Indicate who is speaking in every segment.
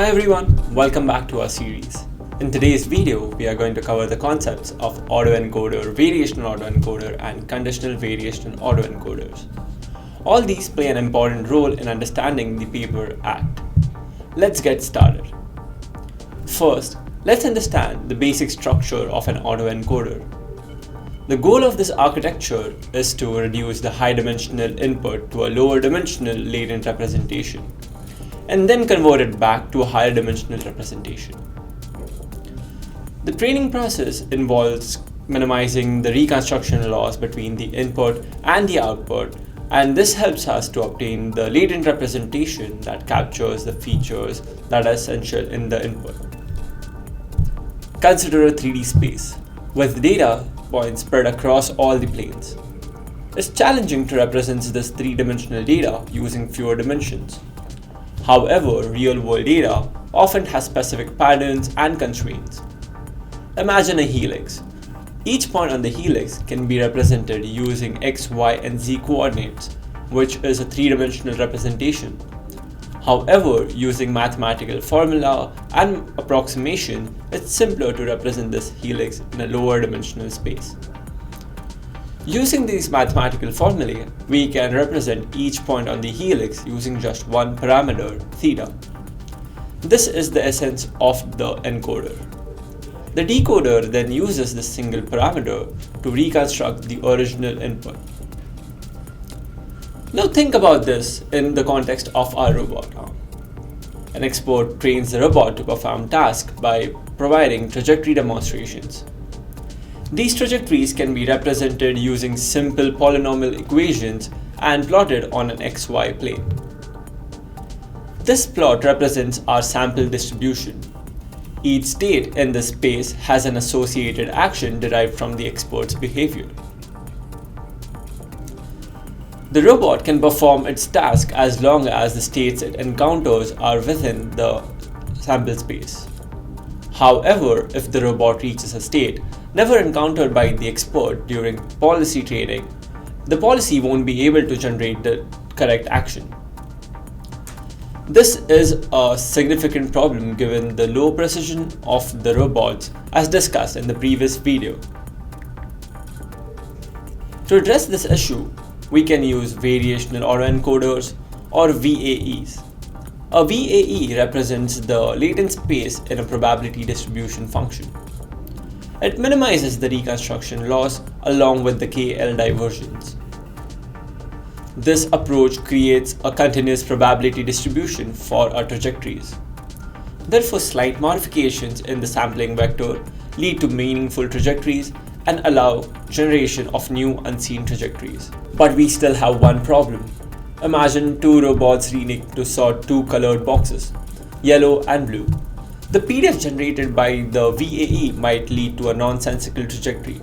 Speaker 1: Hi everyone, welcome back to our series. In today's video, we are going to cover the concepts of autoencoder, variational autoencoder, and conditional variational autoencoders. All these play an important role in understanding the Paper Act. Let's get started. First, let's understand the basic structure of an autoencoder. The goal of this architecture is to reduce the high-dimensional input to a lower-dimensional latent representation, and then convert it back to a higher dimensional representation. The training process involves minimizing the reconstruction loss between the input and the output, and this helps us to obtain the latent representation that captures the features that are essential in the input. Consider a 3D space with data points spread across all the planes. It's challenging to represent this three-dimensional data using fewer dimensions. However, real-world data often has specific patterns and constraints. Imagine a helix. Each point on the helix can be represented using x, y, and z coordinates, which is a three-dimensional representation. However, using mathematical formula and approximation, it's simpler to represent this helix in a lower dimensional space. Using these mathematical formulae, we can represent each point on the helix using just one parameter, theta. This is the essence of the encoder. The decoder then uses this single parameter to reconstruct the original input. Now think about this in the context of our robot arm. An expert trains the robot to perform tasks by providing trajectory demonstrations. These trajectories can be represented using simple polynomial equations and plotted on an xy plane. This plot represents our sample distribution. Each state in this space has an associated action derived from the expert's behavior. The robot can perform its task as long as the states it encounters are within the sample space. However, if the robot reaches a state never encountered by the expert during policy training, the policy won't be able to generate the correct action. This is a significant problem given the low precision of the robots as discussed in the previous video. To address this issue, we can use variational autoencoders or VAEs. A VAE represents the latent space in a probability distribution function. It minimizes the reconstruction loss along with the KL divergence. This approach creates a continuous probability distribution for our trajectories. Therefore, slight modifications in the sampling vector lead to meaningful trajectories and allow generation of new unseen trajectories. But we still have one problem. Imagine two robots needing to sort two colored boxes, yellow and blue. The PDF generated by the VAE might lead to a nonsensical trajectory.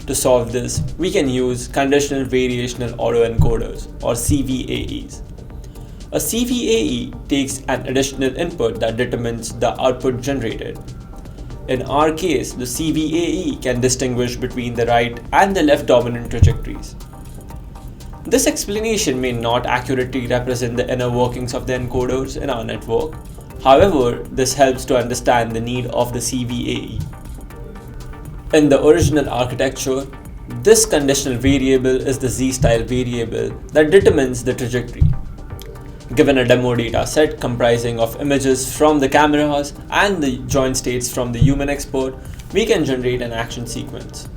Speaker 1: To solve this, we can use conditional variational autoencoders or CVAEs. A CVAE takes an additional input that determines the output generated. In our case, the CVAE can distinguish between the right and the left dominant trajectories. This explanation may not accurately represent the inner workings of the encoders in our network. However, this helps to understand the need of the CVAE. In the original architecture, this conditional variable is the z-style variable that determines the trajectory. Given a demo data set comprising of images from the cameras and the joint states from the human expert, we can generate an action sequence.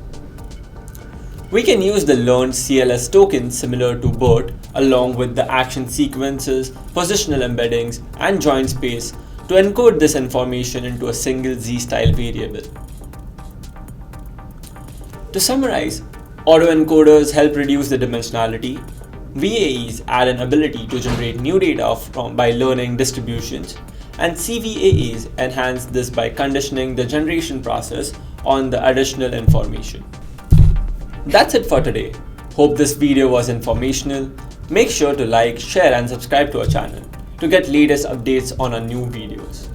Speaker 1: We can use the learned CLS token similar to BERT along with the action sequences, positional embeddings, and joint space to encode this information into a single z-style variable. To summarize, autoencoders help reduce the dimensionality. VAEs add an ability to generate new data by learning distributions, and CVAEs enhance this by conditioning the generation process on the additional information. That's it for today. Hope this video was informational. Make sure to like, share, and subscribe to our channel to get latest updates on our new videos.